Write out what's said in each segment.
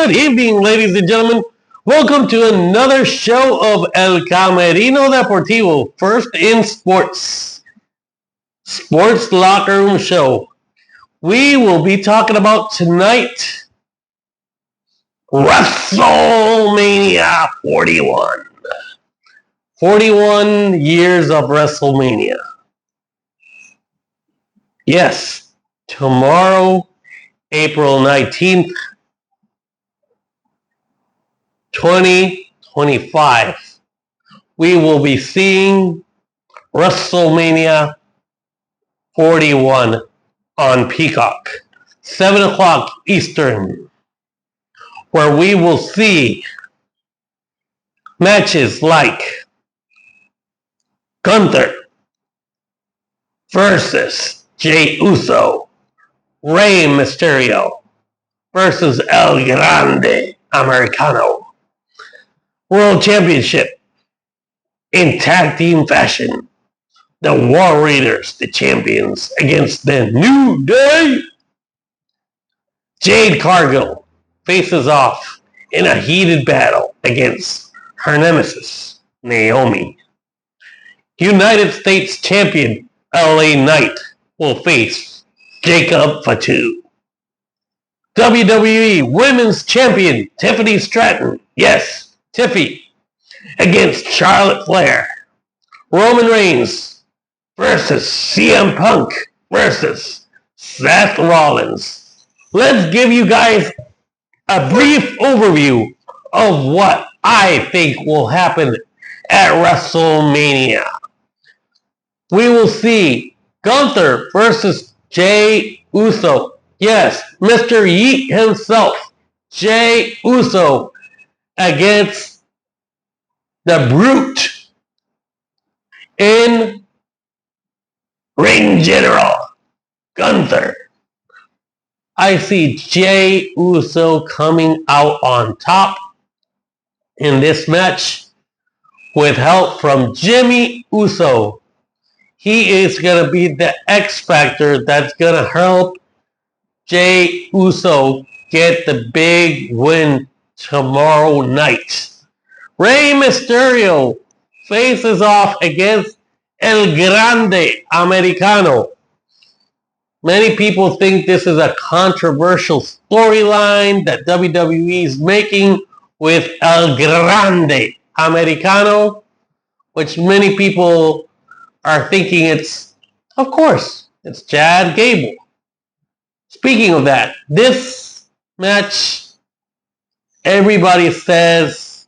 Good evening, ladies and gentlemen. Welcome to another show of El Camerino Deportivo, First in Sports Locker Room Show. We will be talking about tonight, Wrestlemania 41. 41 years of Wrestlemania. Yes, tomorrow, April 19th, 2025, we will be seeing WrestleMania 41 on Peacock, 7 o'clock Eastern, where we will see matches like Gunther versus Jey Uso, Rey Mysterio versus El Grande Americano, World Championship in tag team fashion. The War Raiders, the champions, against the New Day. Jade Cargill faces off in a heated battle against her nemesis, Naomi. United States champion LA Knight will face Jacob Fatu. WWE Women's Champion Tiffany Stratton, yes, Tiffy, against Charlotte Flair. Roman Reigns versus CM Punk versus Seth Rollins. Let's give you guys a brief overview of what I think will happen at WrestleMania. We will see Gunther versus Jey Uso. Yes, Mr. Yeet himself, Jey Uso, against the Brute in Ring General Gunther. I see Jey Uso coming out on top in this match with help from Jimmy Uso. He is going to be the X Factor that's going to help Jey Uso get the big win tomorrow night. Rey Mysterio faces off against El Grande Americano. Many people think this is a controversial storyline that WWE is making with El Grande Americano, which many people are thinking it's Chad Gable. Speaking of that, this match, everybody says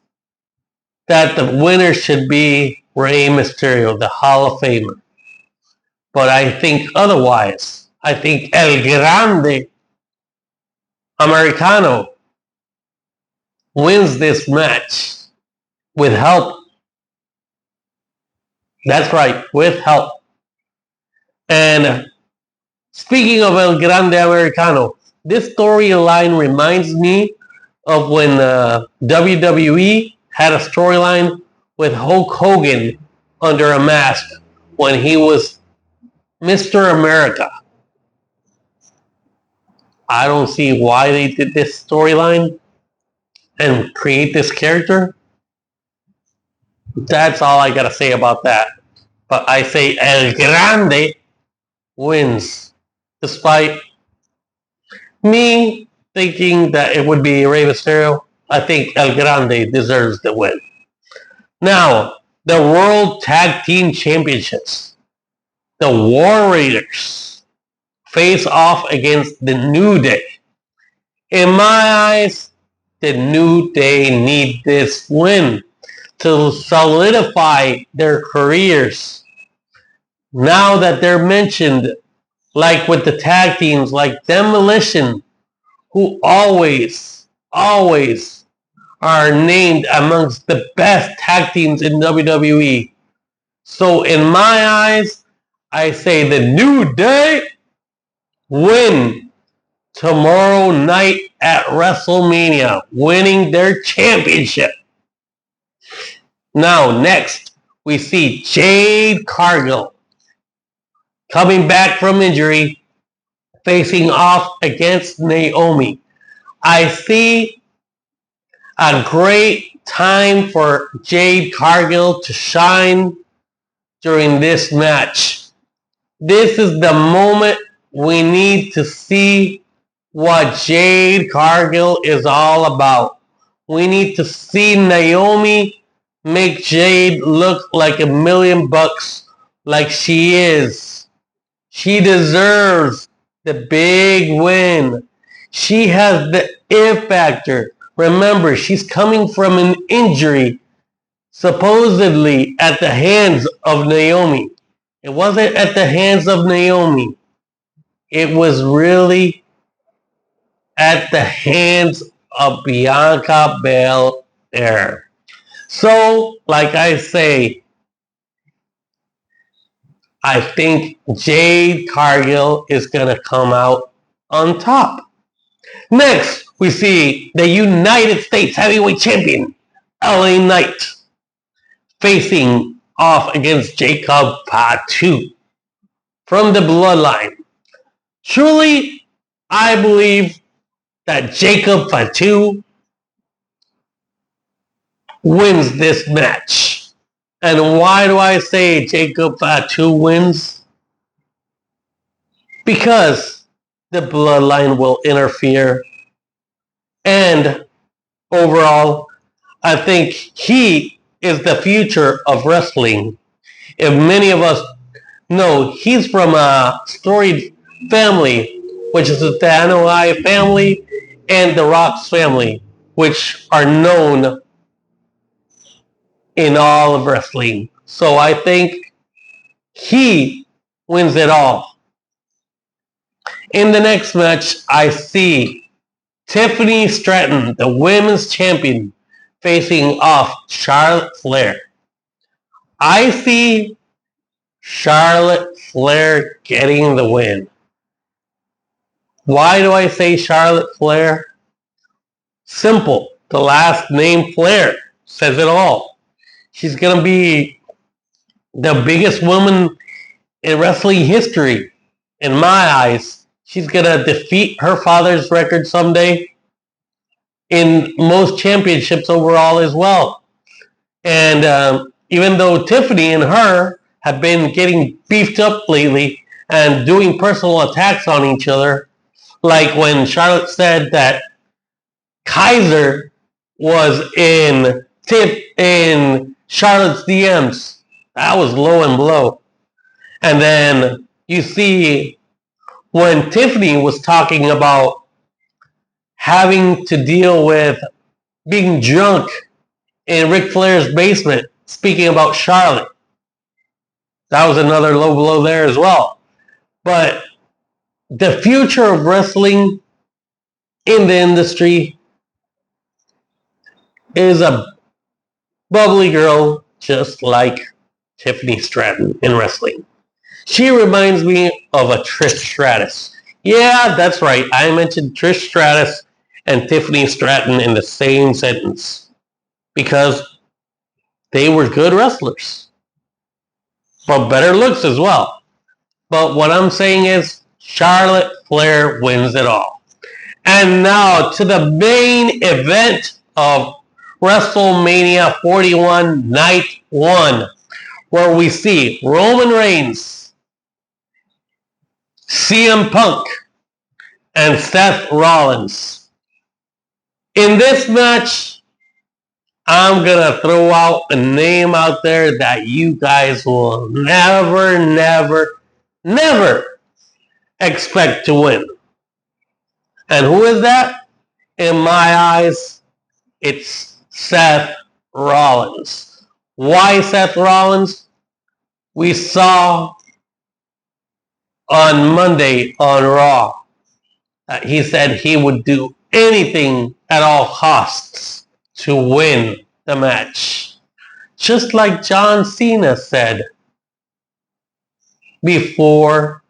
that the winner should be Rey Mysterio, the Hall of Famer. But I think otherwise. I think El Grande Americano wins this match with help. That's right, with help. And speaking of El Grande Americano, this storyline reminds me of when WWE had a storyline with Hulk Hogan under a mask when he was Mr. America. I don't see why they did this storyline and create this character. That's all I gotta say about that. But I say El Grande wins, despite me thinking that it would be Rey Mysterio. I think El Grande deserves the win. Now, the World Tag Team Championships. The War Raiders face off against the New Day. In my eyes, the New Day need this win to solidify their careers. Now that they're mentioned, like with the tag teams like Demolition, who always are named amongst the best tag teams in WWE. So in my eyes, I say the New Day win tomorrow night at WrestleMania, winning their championship. Now, next, we see Jade Cargill coming back from injury, facing off against Naomi. I see A great time for Jade Cargill to shine during this match. This is the moment we need to see what Jade Cargill is all about. We need to see Naomi make Jade look like $1,000,000 like she is. She deserves the big win. She has the it factor. Remember, she's coming from an injury, supposedly at the hands of Naomi. It wasn't at the hands of Naomi. It was really at the hands of Bianca Belair. So, like I say, I think Jade Cargill is going to come out on top. Next, we see the United States Heavyweight Champion, LA Knight, facing off against Jacob Fatu from the Bloodline. Truly, I believe that Jacob Fatu wins this match. And why do I say Jacob Fatu wins? Because the Bloodline will interfere. And overall, I think he is the future of wrestling. If many of us know, he's from a storied family, which is the Anoa'i family and the Rocks family, which are known in all of wrestling. So I think he wins it all. In the next match, I see Tiffany Stratton, the women's champion, facing off Charlotte Flair. I see Charlotte Flair getting the win. Why do I say Charlotte Flair? Simple. The last name Flair says it all. She's going to be the biggest woman in wrestling history, in my eyes. She's going to defeat her father's record someday in most championships overall as well. And even though Tiffany and her have been getting beefed up lately and doing personal attacks on each other, like when Charlotte said that Kaiser was in Charlotte's DMs. That was low and blow. And then you see when Tiffany was talking about having to deal with being drunk in Ric Flair's basement, speaking about Charlotte. That was another low blow there as well. But the future of wrestling in the industry is a bubbly girl just like Tiffany Stratton in wrestling. She reminds me of a Trish Stratus. Yeah, that's right. I mentioned Trish Stratus and Tiffany Stratton in the same sentence because they were good wrestlers, but better looks as well. But what I'm saying is Charlotte Flair wins it all. And now to the main event of WrestleMania 41 Night 1, where we see Roman Reigns, CM Punk, and Seth Rollins. In this match, I'm going to throw out a name out there that you guys will never, never, never expect to win. And who is that? In my eyes, it's Seth Rollins. Why Seth Rollins? We saw on Monday on Raw that he said he would do anything at all costs to win the match. Just like John Cena said before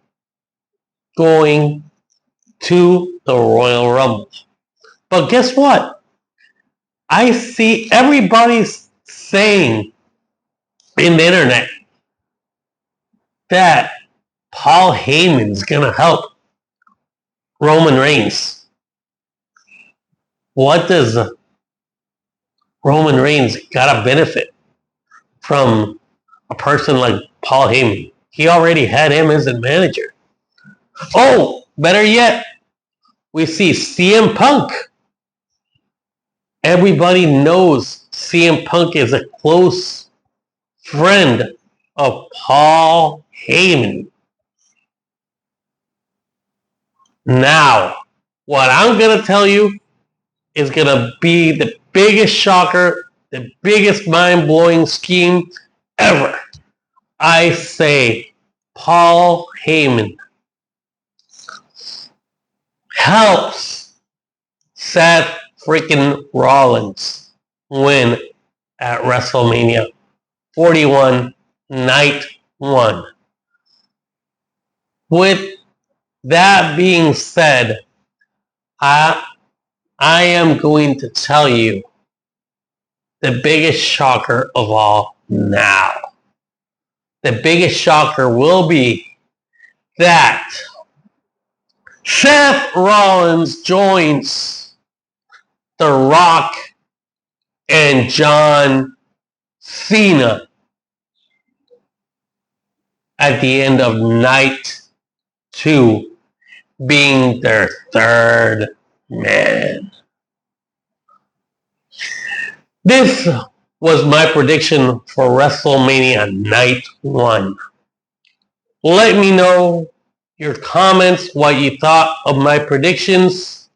going to the Royal Rumble. But guess what? I see everybody's saying in the internet that Paul Heyman's going to help Roman Reigns. What does Roman Reigns got a benefit from a person like Paul Heyman. He already had him as a manager. Oh, better yet, we see CM Punk. Everybody knows CM Punk is a close friend of Paul Heyman. Now, what I'm going to tell you is going to be the biggest shocker, the biggest mind-blowing scheme ever. I say Paul Heyman helps Seth freaking Rollins win at WrestleMania 41 Night 1. With that being said, I am going to tell you the biggest shocker of all now. The biggest shocker will be that Seth Rollins joins The Rock and John Cena at the end of night 2, being their third man. This was my prediction for WrestleMania Night 1. Let me know your comments, what you thought of my predictions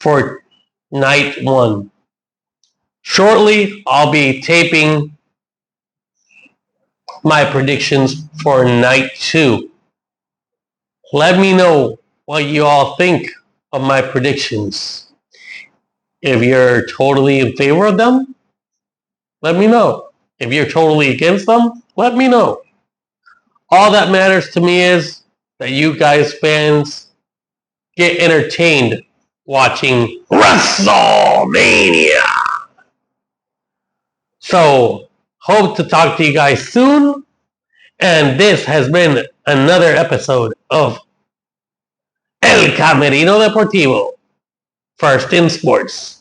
for Night 1. Shortly, I'll be taping my predictions for Night 2. Let me know what you all think of my predictions. If you're totally in favor of them, let me know. If you're totally against them, let me know. All that matters to me is that you guys fans get entertained watching WrestleMania. So, hope to talk to you guys soon. And this has been another episode of El Camerino Deportivo, First in Sports.